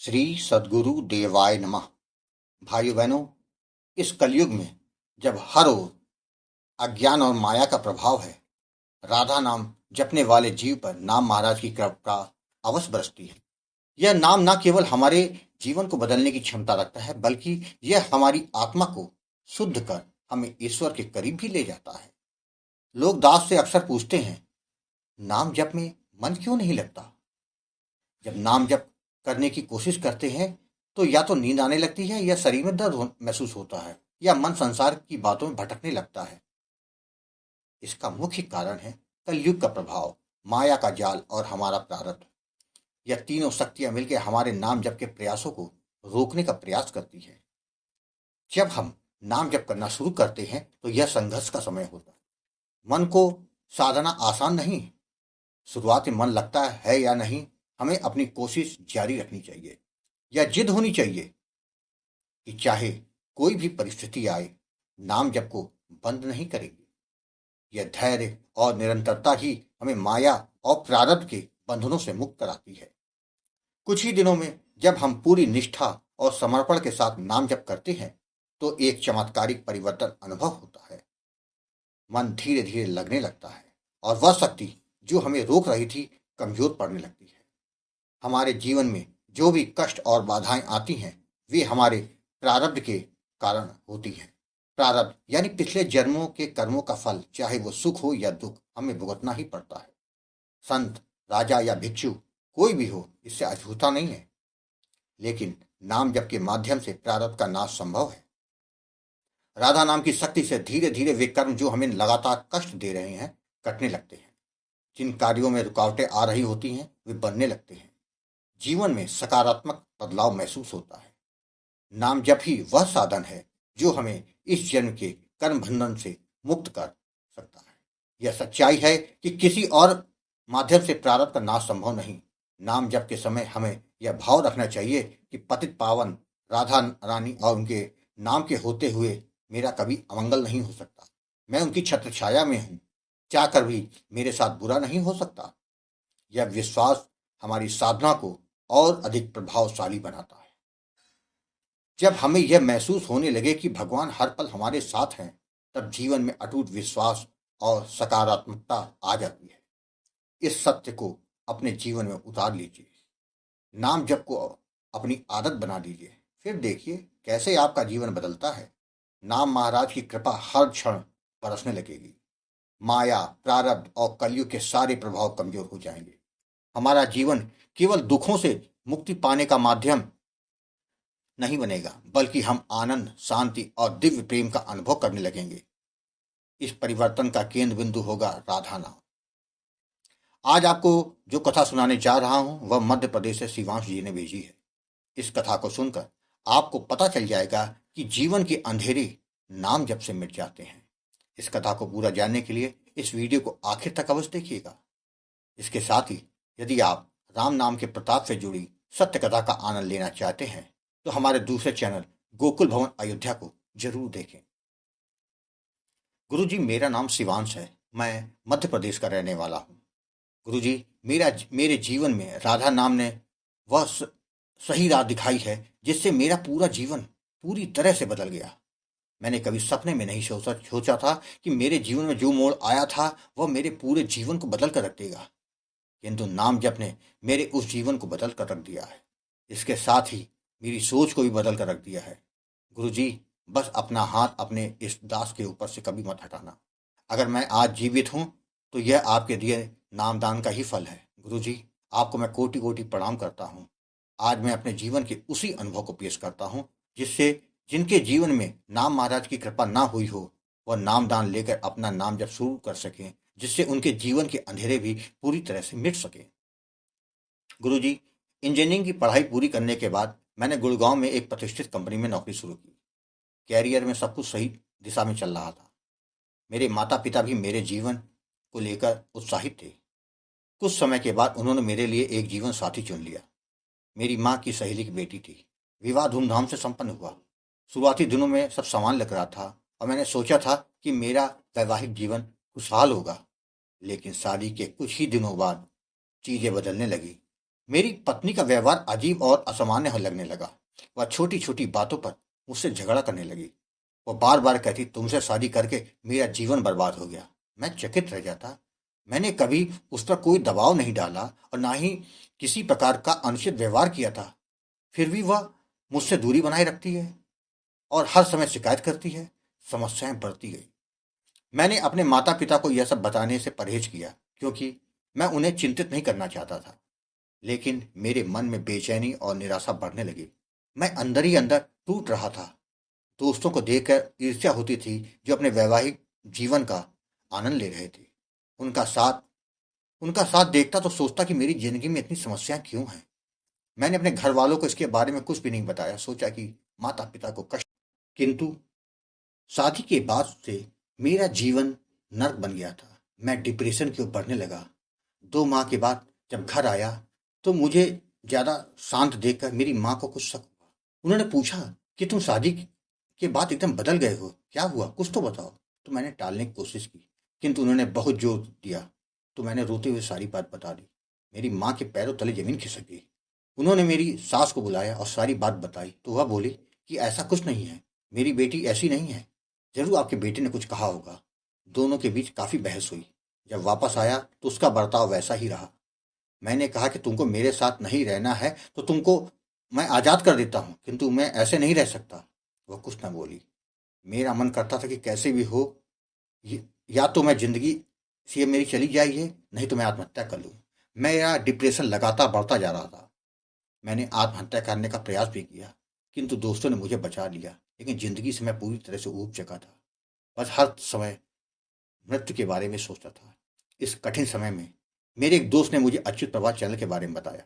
श्री सद्गुरु देवाय नमः। भाइयों बहनों, इस कलयुग में जब हर ओर अज्ञान और माया का प्रभाव है, राधा नाम जपने वाले जीव पर नाम महाराज की कृपा अवश्य बरसती है। यह नाम न केवल हमारे जीवन को बदलने की क्षमता रखता है, बल्कि यह हमारी आत्मा को शुद्ध कर हमें ईश्वर के करीब भी ले जाता है। लोग दास से अक्सर पूछते हैं, नाम जप में मन क्यों नहीं लगता? जब नाम जप करने की कोशिश करते हैं तो या तो नींद आने लगती है, या शरीर में महसूस होता है, या मन संसार की बातों में भटकने लगता है। इसका मुख्य कारण है कलयुग का प्रभाव, माया का जाल और हमारा प्रारब्ध। यह तीनों शक्तियां मिलकर हमारे नाम जप के प्रयासों को रोकने का प्रयास करती है। जब हम नाम जप करना शुरू करते हैं तो यह संघर्ष का समय होता है। मन को साधना आसान नहीं। शुरुआत में मन लगता है या नहीं, हमें अपनी कोशिश जारी रखनी चाहिए। यह जिद होनी चाहिए कि चाहे कोई भी परिस्थिति आए, नाम जप को बंद नहीं करेंगे। यह धैर्य और निरंतरता ही हमें माया और प्रारब्ध के बंधनों से मुक्त कराती है। कुछ ही दिनों में जब हम पूरी निष्ठा और समर्पण के साथ नाम जप करते हैं तो एक चमत्कारिक परिवर्तन अनुभव होता है। मन धीरे धीरे लगने लगता है और वह शक्ति जो हमें रोक रही थी कमजोर पड़ने लगती है। हमारे जीवन में जो भी कष्ट और बाधाएं आती हैं, वे हमारे प्रारब्ध के कारण होती हैं। प्रारब्ध यानी पिछले जन्मों के कर्मों का फल, चाहे वो सुख हो या दुख, हमें भुगतना ही पड़ता है। संत, राजा या भिक्षु कोई भी हो, इससे अछूता नहीं है। लेकिन नाम जप के माध्यम से प्रारब्ध का नाश संभव है। राधा नाम की शक्ति से धीरे धीरे वे कर्म जो हमें लगातार कष्ट दे रहे हैं कटने लगते हैं। जिन कार्यों में रुकावटें आ रही होती हैं वे बनने लगते हैं। जीवन में सकारात्मक बदलाव महसूस होता है। नाम जप ही वह साधन है जो हमें इस जन्म के कर्म बंधन से मुक्त कर सकता है। यह सच्चाई है कि किसी और माध्यम से प्रारब्ध का नाश संभव नहीं। नाम जप के समय हमें यह भाव रखना चाहिए कि पतित पावन राधा रानी और उनके नाम के होते हुए मेरा कभी अमंगल नहीं हो सकता। मैं उनकी छत्र छाया में हूं, चाहकर भी मेरे साथ बुरा नहीं हो सकता। यह विश्वास हमारी साधना को और अधिक प्रभावशाली बनाता है। जब हमें यह महसूस होने लगे कि भगवान हर पल हमारे साथ हैं, तब जीवन में अटूट विश्वास और सकारात्मकता आ जाती है। इस सत्य को अपने जीवन में उतार लीजिए। नाम जप को अपनी आदत बना लीजिए, फिर देखिए कैसे आपका जीवन बदलता है। नाम महाराज की कृपा हर क्षण बरसने लगेगी। माया, प्रारब्ध और कलयुग के सारे प्रभाव कमजोर हो जाएंगे। हमारा जीवन केवल दुखों से मुक्ति पाने का माध्यम नहीं बनेगा, बल्कि हम आनंद, शांति और दिव्य प्रेम का अनुभव करने लगेंगे। इस परिवर्तन का केंद्र बिंदु होगा राधा नाम। आज आपको जो कथा सुनाने जा रहा हूं वह मध्य प्रदेश से शिवांश जी ने भेजी है। इस कथा को सुनकर आपको पता चल जाएगा कि जीवन के अंधेरे नाम जप से मिट जाते हैं। इस कथा को पूरा जानने के लिए इस वीडियो को आखिर तक अवश्य देखिएगा। इसके साथ ही यदि आप राम नाम के प्रताप से जुड़ी सत्य कथा का आनंद लेना चाहते हैं तो हमारे दूसरे चैनल गोकुल भवन अयोध्या को जरूर देखें। गुरुजी, मेरा नाम शिवांश है। मैं मध्य प्रदेश का रहने वाला हूँ। गुरुजी, मेरे जीवन में राधा नाम ने वह सही राह दिखाई है जिससे मेरा पूरा जीवन पूरी तरह से बदल गया। मैंने कभी सपने में नहीं सोचा था कि मेरे जीवन में जो मोड़ आया था वह मेरे पूरे जीवन को बदल कर रख देगा, किंतु नाम जप ने मेरे उस जीवन को बदल कर रख दिया है। इसके साथ ही मेरी सोच को भी बदल कर रख दिया है। गुरुजी, बस अपना हाथ अपने इस दास के ऊपर से कभी मत हटाना। अगर मैं आज जीवित हूं तो यह आपके दिए नामदान का ही फल है। गुरुजी, आपको मैं कोटि कोटि प्रणाम करता हूं। आज मैं अपने जीवन के उसी अनुभव को पेश करता हूं जिनके जीवन में नाम महाराज की कृपा ना हुई हो, वह नामदान लेकर अपना नाम जप शुरू कर सकें, जिससे उनके जीवन के अंधेरे भी पूरी तरह से मिट सके। गुरुजी, इंजीनियरिंग की पढ़ाई पूरी करने के बाद मैंने गुड़गांव में एक प्रतिष्ठित कंपनी में नौकरी शुरू की। कैरियर में सब कुछ सही दिशा में चल रहा था। मेरे माता पिता भी मेरे जीवन को लेकर उत्साहित थे। कुछ समय के बाद उन्होंने मेरे लिए एक जीवन साथी चुन लिया। मेरी माँ की सहेली की बेटी थी। विवाह धूमधाम से संपन्न हुआ। शुरुआती दिनों में सब सामान लग रहा था और मैंने सोचा था कि मेरा वैवाहिक जीवन खुशहाल होगा। लेकिन शादी के कुछ ही दिनों बाद चीजें बदलने लगी। मेरी पत्नी का व्यवहार अजीब और असामान्य हो लगने लगा। वह छोटी छोटी बातों पर मुझसे झगड़ा करने लगी। वो बार बार कहती, तुमसे शादी करके मेरा जीवन बर्बाद हो गया। मैं चकित रह जाता। मैंने कभी उस पर कोई दबाव नहीं डाला और ना ही किसी प्रकार का अनुचित व्यवहार किया था। फिर भी वह मुझसे दूरी बनाए रखती है और हर समय शिकायत करती है। समस्याएं बढ़ती गई। मैंने अपने माता पिता को यह सब बताने से परहेज किया, क्योंकि मैं उन्हें चिंतित नहीं करना चाहता था। लेकिन मेरे मन में बेचैनी और निराशा बढ़ने लगी। मैं अंदर ही अंदर टूट रहा था। दोस्तों को देखकर ईर्ष्या होती थी, जो अपने वैवाहिक जीवन का आनंद ले रहे थे। उनका साथ उनका साथ देखता तो सोचता कि मेरी जिंदगी में इतनी समस्याएं क्यों हैं। मैंने अपने घर वालों को इसके बारे में कुछ भी नहीं बताया। सोचा कि माता पिता को कष्ट, किंतु शादी के बाद से मेरा जीवन नर्क बन गया था। मैं डिप्रेशन की ओर बढ़ने लगा। 2 माह के बाद जब घर आया तो मुझे ज्यादा शांत देखकर मेरी माँ को कुछ शक हुआ। उन्होंने पूछा कि तुम शादी के बाद एकदम बदल गए हो, क्या हुआ, कुछ तो बताओ। तो मैंने टालने की कोशिश की, किंतु उन्होंने बहुत जोर दिया। तो मैंने रोते हुए सारी बात बता दी। मेरी माँ के पैरों तले जमीन खिसक गई। उन्होंने मेरी सास को बुलाया और सारी बात बताई तो वह बोली कि ऐसा कुछ नहीं है, मेरी बेटी ऐसी नहीं है, जरूर आपके बेटे ने कुछ कहा होगा। दोनों के बीच काफी बहस हुई। जब वापस आया तो उसका बर्ताव वैसा ही रहा। मैंने कहा कि तुमको मेरे साथ नहीं रहना है तो तुमको मैं आजाद कर देता हूँ, किंतु मैं ऐसे नहीं रह सकता। वह कुछ न बोली। मेरा मन करता था कि कैसे भी हो, या तो मैं जिंदगी से मेरी चली जाइए, नहीं तो मैं आत्महत्या कर लूँ। मेरा डिप्रेशन लगातार बढ़ता जा रहा था। मैंने आत्महत्या करने का प्रयास भी किया, किंतु दोस्तों ने मुझे बचा लिया। लेकिन जिंदगी से मैं पूरी तरह से ऊब चुका था। बस हर समय मृत्यु के बारे में सोचता था। इस कठिन समय में मेरे एक दोस्त ने मुझे अच्युत प्रभात चैनल के बारे में बताया।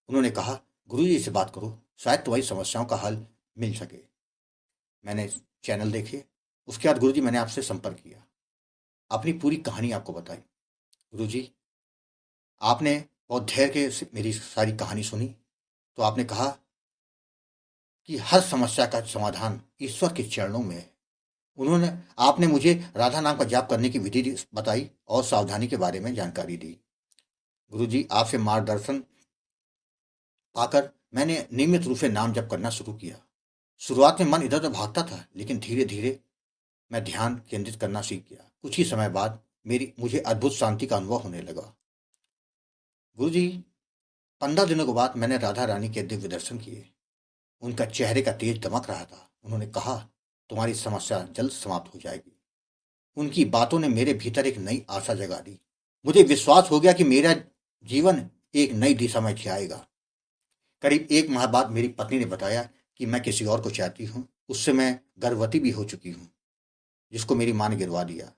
उन्होंने कहा, गुरुजी से बात करो, शायद तुम्हारी समस्याओं का हल मिल सके। मैंने चैनल देखे। उसके बाद गुरुजी मैंने आपसे संपर्क किया, अपनी पूरी कहानी आपको बताई। गुरुजी, आपने बहुत धैर्य के से मेरी सारी कहानी सुनी। तो आपने कहा कि हर समस्या का समाधान ईश्वर के चरणों में है। उन्होंने आपने मुझे राधा नाम का जाप करने की विधि बताई और सावधानी के बारे में जानकारी दी। गुरुजी, आपसे मार्गदर्शन पाकर मैंने नियमित रूप से नाम जप करना शुरू किया। शुरुआत में मन इधर उधर भागता था, लेकिन धीरे धीरे मैं ध्यान केंद्रित करना सीख गया। कुछ ही समय बाद मेरी मुझे अद्भुत शांति का अनुभव होने लगा। गुरुजी, 15 दिनों के बाद मैंने राधा रानी के दिव्य दर्शन किए। उनका चेहरे का तेज दमक रहा था। उन्होंने कहा, तुम्हारी समस्या जल्द समाप्त हो जाएगी। उनकी बातों ने मेरे भीतर एक नई आशा जगा दी। मुझे विश्वास हो गया कि मेरा जीवन एक नई दिशा में जाएगा। करीब 1 माह बाद मेरी पत्नी ने बताया कि मैं किसी और को चाहती हूँ। उससे मैं गर्भवती भी हो चुकी हूँ, जिसको मेरी माँ ने गिरवा दिया।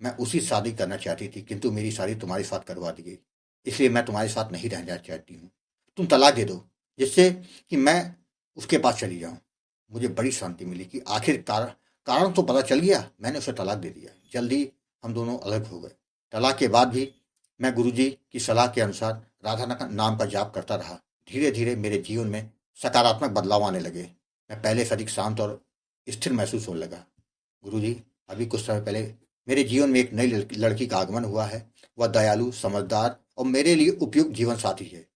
मैं उसी शादी करना चाहती थी, किंतु मेरी शादी तुम्हारे साथ करवा दी गई। इसलिए मैं तुम्हारे साथ नहीं रहना चाहती हूँ। तुम तलाक दे दो, जिससे कि मैं उसके पास चली जाऊं। मुझे बड़ी शांति मिली कि आखिर कारण तो पता चल गया। मैंने उसे तलाक दे दिया। जल्दी हम दोनों अलग हो गए। तलाक के बाद भी मैं गुरुजी की सलाह के अनुसार राधा नाम का जाप करता रहा। धीरे धीरे मेरे जीवन में सकारात्मक बदलाव आने लगे। मैं पहले से अधिक शांत और स्थिर महसूस होने लगा। गुरुजी, अभी कुछ समय पहले मेरे जीवन में एक नई लड़की का आगमन हुआ है। वह दयालु, समझदार और मेरे लिए उपयुक्त जीवन साथी है।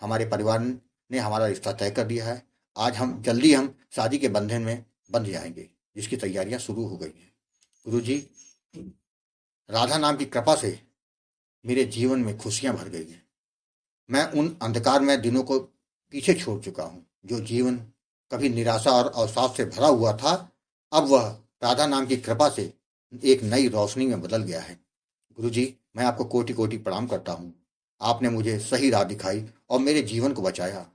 हमारे परिवार ने हमारा रिश्ता तय कर दिया है। आज हम शादी के बंधन में बंध जाएंगे, जिसकी तैयारियां शुरू हो गई हैं। गुरुजी, राधा नाम की कृपा से मेरे जीवन में खुशियां भर गई हैं। मैं उन अंधकारमय दिनों को पीछे छोड़ चुका हूँ। जो जीवन कभी निराशा और अवसाद से भरा हुआ था, अब वह राधा नाम की कृपा से एक नई रोशनी में बदल गया है। गुरुजी, मैं आपको कोटि कोटि प्रणाम करता हूँ। आपने मुझे सही राह दिखाई और मेरे जीवन को बचाया।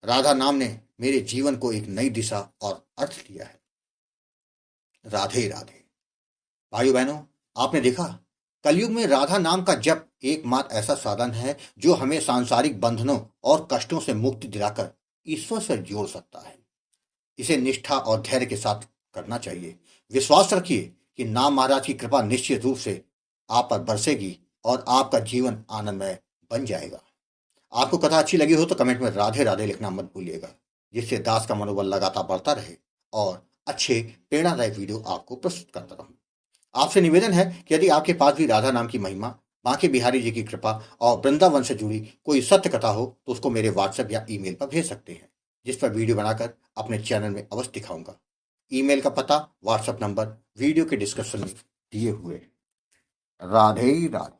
राधा नाम ने मेरे जीवन को एक नई दिशा और अर्थ दिया है। राधे राधे। भाइयों बहनों, आपने देखा, कलयुग में राधा नाम का जप एकमात्र ऐसा साधन है जो हमें सांसारिक बंधनों और कष्टों से मुक्ति दिलाकर ईश्वर से जोड़ सकता है। इसे निष्ठा और धैर्य के साथ करना चाहिए। विश्वास रखिए कि नाम महाराज की कृपा निश्चित रूप से आप पर बरसेगी और आपका जीवन आनंदमय बन जाएगा। आपको कथा अच्छी लगी हो तो कमेंट में राधे राधे लिखना मत भूलिएगा, जिससे दास का मनोबल लगातार बढ़ता रहे और अच्छे प्रेरणादायक वीडियो आपको प्रस्तुत करता रहूं। आपसे निवेदन है कि यदि आपके पास भी राधा नाम की महिमा बांके बिहारी जी की कृपा और वृंदावन से जुड़ी कोई सत्य कथा हो तो उसको मेरे व्हाट्सएप या ईमेल पर भेज सकते हैं, जिस पर वीडियो बनाकर अपने चैनल में अवश्य दिखाऊंगा। ईमेल का पता, व्हाट्सएप नंबर वीडियो के डिस्क्रिप्शन में दिए हुए हैं। राधे राधे।